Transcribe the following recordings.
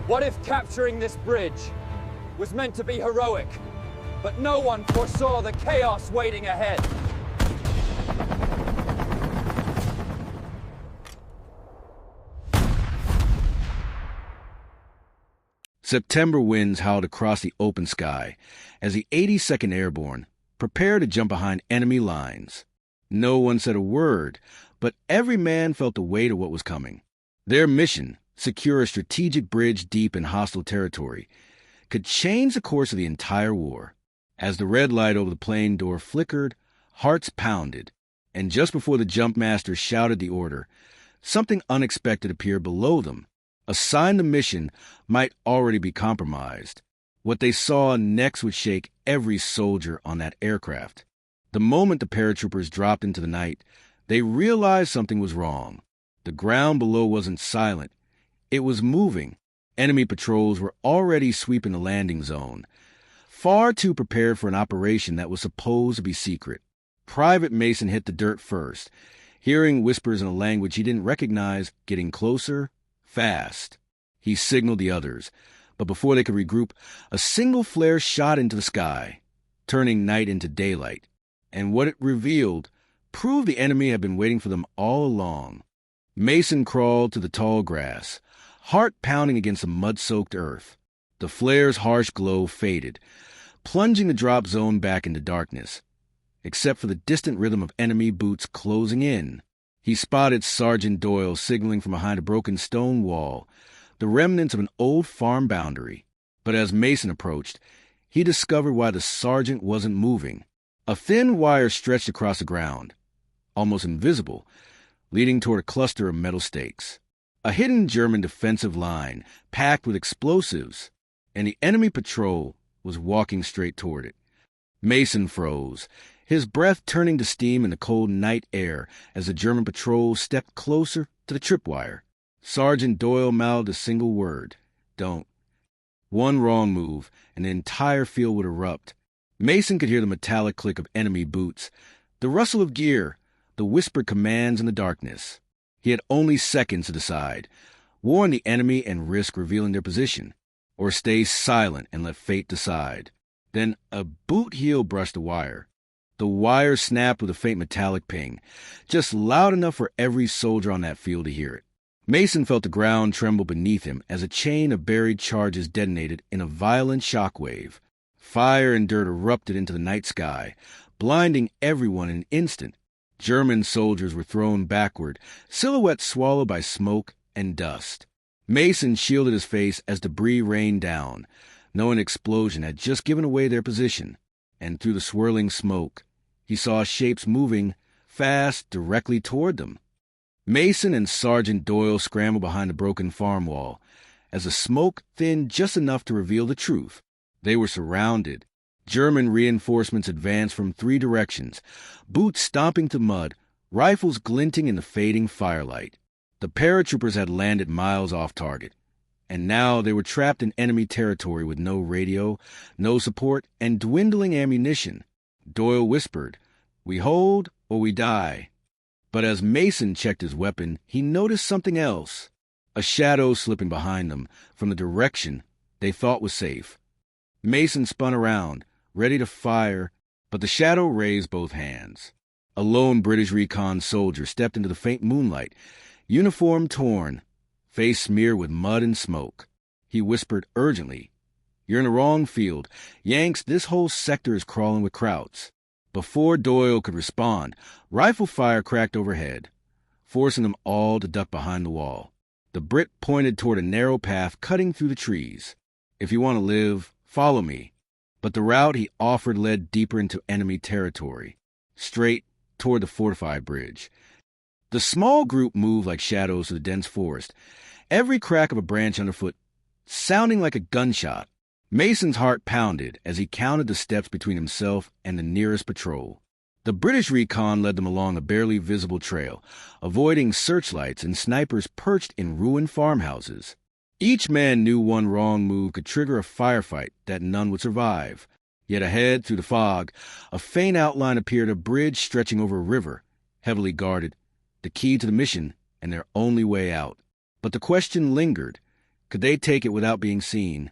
What if capturing this bridge was meant to be heroic, but no one foresaw the chaos waiting ahead? September winds howled across the open sky as the 82nd Airborne prepared to jump behind enemy lines. No one said a word, but every man felt the weight of what was coming. Their mission, secure a strategic bridge deep in hostile territory, could change the course of the entire war. As the red light over the plane door flickered, hearts pounded, and just before the jump master shouted the order, something unexpected appeared below them, a sign the mission might already be compromised. What they saw next would shake every soldier on that aircraft. The moment the paratroopers dropped into the night, they realized something was wrong. The ground below wasn't silent. It was moving. Enemy patrols were already sweeping the landing zone, far too prepared for an operation that was supposed to be secret. Private Mason hit the dirt first, hearing whispers in a language he didn't recognize getting closer, fast. He signaled the others, but before they could regroup, a single flare shot into the sky, turning night into daylight. And what it revealed proved the enemy had been waiting for them all along. Mason crawled to the tall grass, heart pounding against the mud-soaked earth. The flare's harsh glow faded, plunging the drop zone back into darkness, except for the distant rhythm of enemy boots closing in. He spotted Sergeant Doyle signaling from behind a broken stone wall, the remnants of an old farm boundary. But as Mason approached, he discovered why the sergeant wasn't moving. A thin wire stretched across the ground, almost invisible, leading toward a cluster of metal stakes. A hidden German defensive line, packed with explosives, and the enemy patrol was walking straight toward it. Mason froze, his breath turning to steam in the cold night air as the German patrol stepped closer to the tripwire. Sergeant Doyle mouthed a single word: "Don't." One wrong move, and the entire field would erupt. Mason could hear the metallic click of enemy boots, the rustle of gear, the whispered commands in the darkness. He had only seconds to decide: warn the enemy and risk revealing their position, or stay silent and let fate decide. Then a boot heel brushed the wire. The wire snapped with a faint metallic ping, just loud enough for every soldier on that field to hear it. Mason felt the ground tremble beneath him as a chain of buried charges detonated in a violent shockwave. Fire and dirt erupted into the night sky, blinding everyone in an instant. German soldiers were thrown backward, silhouettes swallowed by smoke and dust. Mason shielded his face as debris rained down, knowing an explosion had just given away their position. And through the swirling smoke, he saw shapes moving fast directly toward them. Mason and Sergeant Doyle scrambled behind the broken farm wall, as the smoke thinned just enough to reveal the truth. They were surrounded. German reinforcements advanced from 3 directions, boots stomping to mud, rifles glinting in the fading firelight. The paratroopers had landed miles off target, and now they were trapped in enemy territory with no radio, no support, and dwindling ammunition. Doyle whispered, "We hold or we die." But as Mason checked his weapon, he noticed something else. A shadow slipping behind them from the direction they thought was safe. Mason spun around, ready to fire, but the shadow raised both hands. A lone British recon soldier stepped into the faint moonlight, uniform torn, face smeared with mud and smoke. He whispered urgently, "You're in the wrong field. Yanks, this whole sector is crawling with Krauts." Before Doyle could respond, rifle fire cracked overhead, forcing them all to duck behind the wall. The Brit pointed toward a narrow path cutting through the trees. "If you want to live, follow me." But the route he offered led deeper into enemy territory, straight toward the fortified bridge. The small group moved like shadows through the dense forest, every crack of a branch underfoot sounding like a gunshot. Mason's heart pounded as he counted the steps between himself and the nearest patrol. The British recon led them along a barely visible trail, avoiding searchlights and snipers perched in ruined farmhouses. Each man knew one wrong move could trigger a firefight that none would survive. Yet ahead, through the fog, a faint outline appeared, a bridge stretching over a river, heavily guarded, the key to the mission and their only way out. But the question lingered. Could they take it without being seen?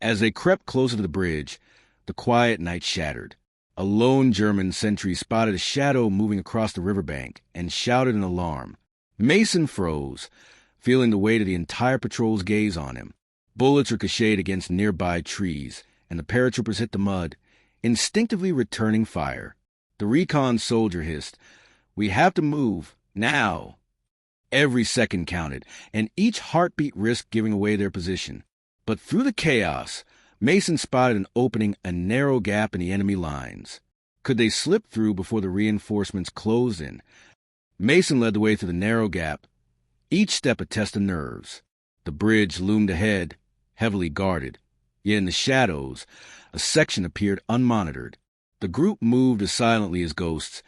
As they crept closer to the bridge, the quiet night shattered. A lone German sentry spotted a shadow moving across the riverbank and shouted in alarm. Mason froze, feeling the weight of the entire patrol's gaze on him. Bullets ricocheted against nearby trees, and the paratroopers hit the mud, instinctively returning fire. The recon soldier hissed, "We have to move, now." Every second counted, and each heartbeat risked giving away their position. But through the chaos, Mason spotted an opening, a narrow gap in the enemy lines. Could they slip through before the reinforcements closed in? Mason led the way through the narrow gap, each step a test of nerves. The bridge loomed ahead, heavily guarded. Yet in the shadows, a section appeared unmonitored. The group moved as silently as ghosts,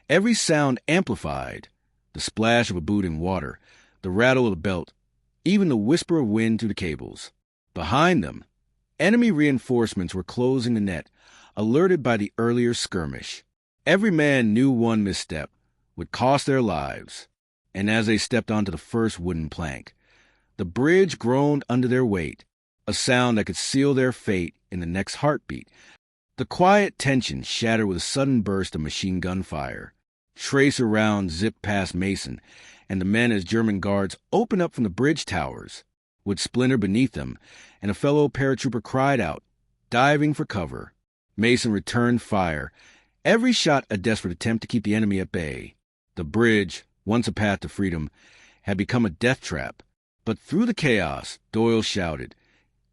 every sound amplified. The splash of a boot in water, the rattle of the belt, even the whisper of wind through the cables. Behind them, enemy reinforcements were closing the net, alerted by the earlier skirmish. Every man knew one misstep would cost their lives, and as they stepped onto the first wooden plank, the bridge groaned under their weight, a sound that could seal their fate in the next heartbeat. The quiet tension shattered with a sudden burst of machine gun fire. Tracer rounds zipped past Mason, and the men as German guards opened up from the bridge towers would splinter beneath them, and a fellow paratrooper cried out, diving for cover. Mason returned fire, every shot a desperate attempt to keep the enemy at bay. The bridge, once a path to freedom, had become a death trap. But through the chaos, Doyle shouted,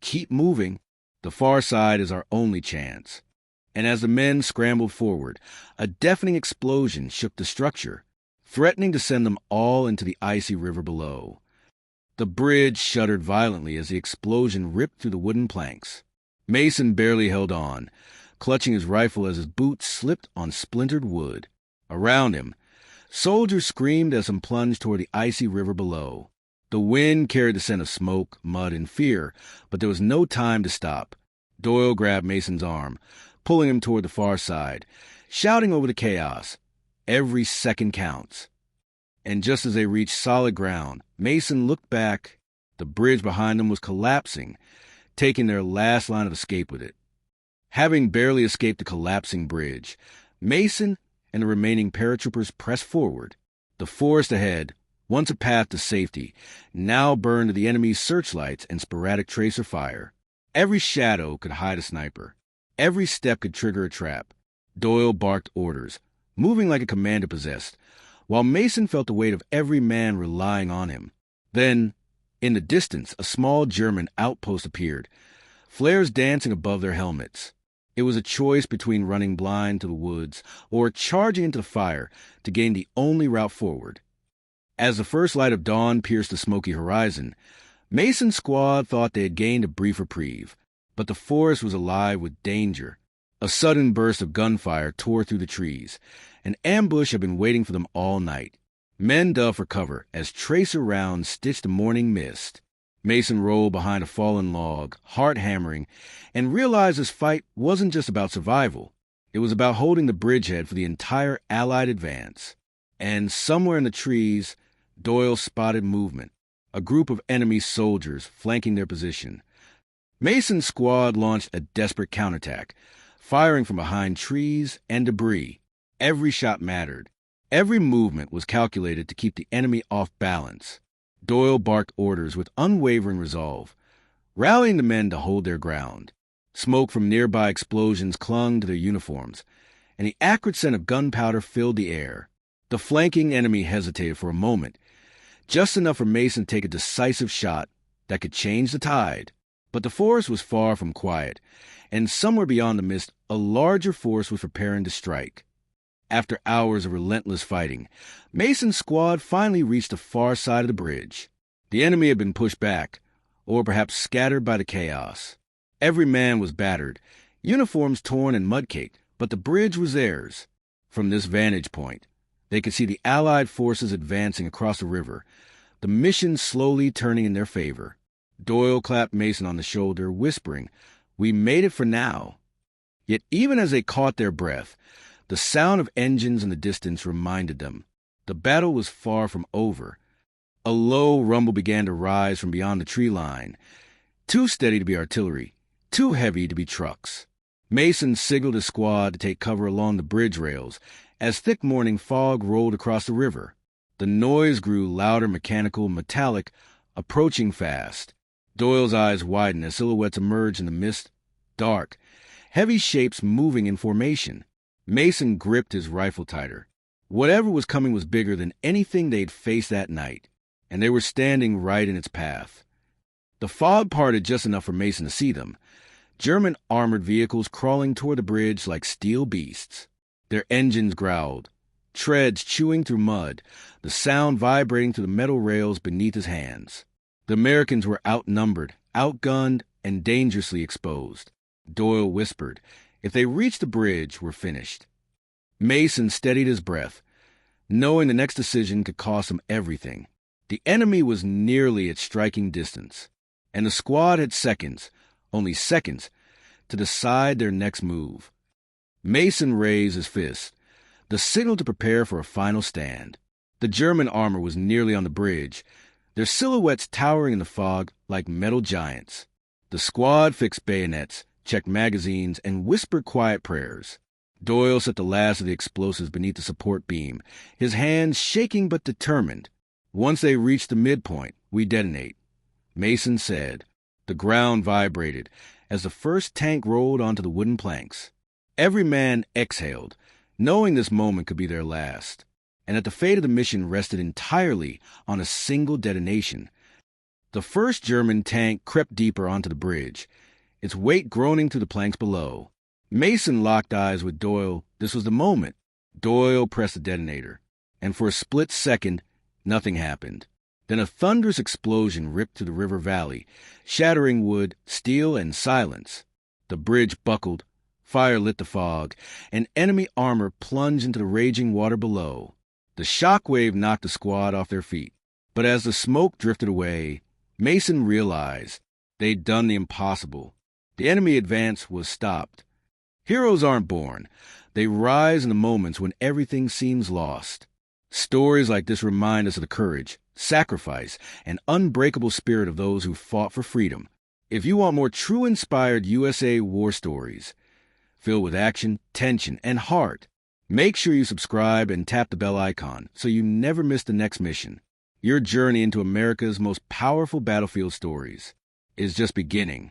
"Keep moving. The far side is our only chance." And as the men scrambled forward, a deafening explosion shook the structure, threatening to send them all into the icy river below. The bridge shuddered violently as the explosion ripped through the wooden planks. Mason barely held on, clutching his rifle as his boots slipped on splintered wood. Around him, soldiers screamed as some plunged toward the icy river below. The wind carried the scent of smoke, mud, and fear, but there was no time to stop. Doyle grabbed Mason's arm, pulling him toward the far side, shouting over the chaos, "Every second counts." And just as they reached solid ground, Mason looked back. The bridge behind them was collapsing, taking their last line of escape with it. Having barely escaped the collapsing bridge, Mason and the remaining paratroopers pressed forward. The forest ahead, once a path to safety, now burned to the enemy's searchlights and sporadic tracer fire. Every shadow could hide a sniper. Every step could trigger a trap. Doyle barked orders, moving like a commander possessed, while Mason felt the weight of every man relying on him. Then, in the distance, a small German outpost appeared, flares dancing above their helmets. It was a choice between running blind to the woods or charging into the fire to gain the only route forward. As the first light of dawn pierced the smoky horizon, Mason's squad thought they had gained a brief reprieve, but the forest was alive with danger. A sudden burst of gunfire tore through the trees. An ambush had been waiting for them all night. Men dove for cover as tracer rounds stitched the morning mist. Mason rolled behind a fallen log, heart hammering, and realized this fight wasn't just about survival. It was about holding the bridgehead for the entire Allied advance. And somewhere in the trees, Doyle spotted movement, a group of enemy soldiers flanking their position. Mason's squad launched a desperate counterattack, firing from behind trees and debris. Every shot mattered. Every movement was calculated to keep the enemy off balance. Doyle barked orders with unwavering resolve, rallying the men to hold their ground. Smoke from nearby explosions clung to their uniforms, and the acrid scent of gunpowder filled the air. The flanking enemy hesitated for a moment, just enough for Mason to take a decisive shot that could change the tide. But the forest was far from quiet, and somewhere beyond the mist, a larger force was preparing to strike. After hours of relentless fighting, Mason's squad finally reached the far side of the bridge. The enemy had been pushed back, or perhaps scattered by the chaos. Every man was battered, uniforms torn and mud-caked, but the bridge was theirs. From this vantage point, they could see the Allied forces advancing across the river, the mission slowly turning in their favor. Doyle clapped Mason on the shoulder, whispering, "We made it for now." Yet even as they caught their breath, the sound of engines in the distance reminded them the battle was far from over. A low rumble began to rise from beyond the tree line, too steady to be artillery, too heavy to be trucks. Mason signaled his squad to take cover along the bridge rails as thick morning fog rolled across the river. The noise grew louder, mechanical, metallic, approaching fast. Doyle's eyes widened as silhouettes emerged in the mist, dark, heavy shapes moving in formation. Mason gripped his rifle tighter. Whatever was coming was bigger than anything they'd faced that night, and they were standing right in its path. The fog parted just enough for Mason to see them. German armored vehicles crawling toward the bridge like steel beasts. Their engines growled, treads chewing through mud, the sound vibrating through the metal rails beneath his hands. The Americans were outnumbered, outgunned, and dangerously exposed. Doyle whispered, if they reached the bridge, we're finished. Mason steadied his breath, knowing the next decision could cost him everything. The enemy was nearly at striking distance, and the squad had seconds, only seconds, to decide their next move. Mason raised his fist, the signal to prepare for a final stand. The German armor was nearly on the bridge, their silhouettes towering in the fog like metal giants. The squad fixed bayonets, checked magazines, and whispered quiet prayers. Doyle set the last of the explosives beneath the support beam, his hands shaking but determined. Once they reached the midpoint, we detonate, Mason said. The ground vibrated as the first tank rolled onto the wooden planks. Every man exhaled, knowing this moment could be their last, and that the fate of the mission rested entirely on a single detonation. The first German tank crept deeper onto the bridge, its weight groaning through the planks below. Mason locked eyes with Doyle. This was the moment. Doyle pressed the detonator, and for a split second, nothing happened. Then a thunderous explosion ripped through the river valley, shattering wood, steel, and silence. The bridge buckled, fire lit the fog, and enemy armor plunged into the raging water below. The shockwave knocked the squad off their feet, but as the smoke drifted away, Mason realized they'd done the impossible. The enemy advance was stopped. Heroes aren't born. They rise in the moments when everything seems lost. Stories like this remind us of the courage, sacrifice, and unbreakable spirit of those who fought for freedom. If you want more true inspired USA war stories, filled with action, tension, and heart, make sure you subscribe and tap the bell icon so you never miss the next mission. Your journey into America's most powerful battlefield stories is just beginning.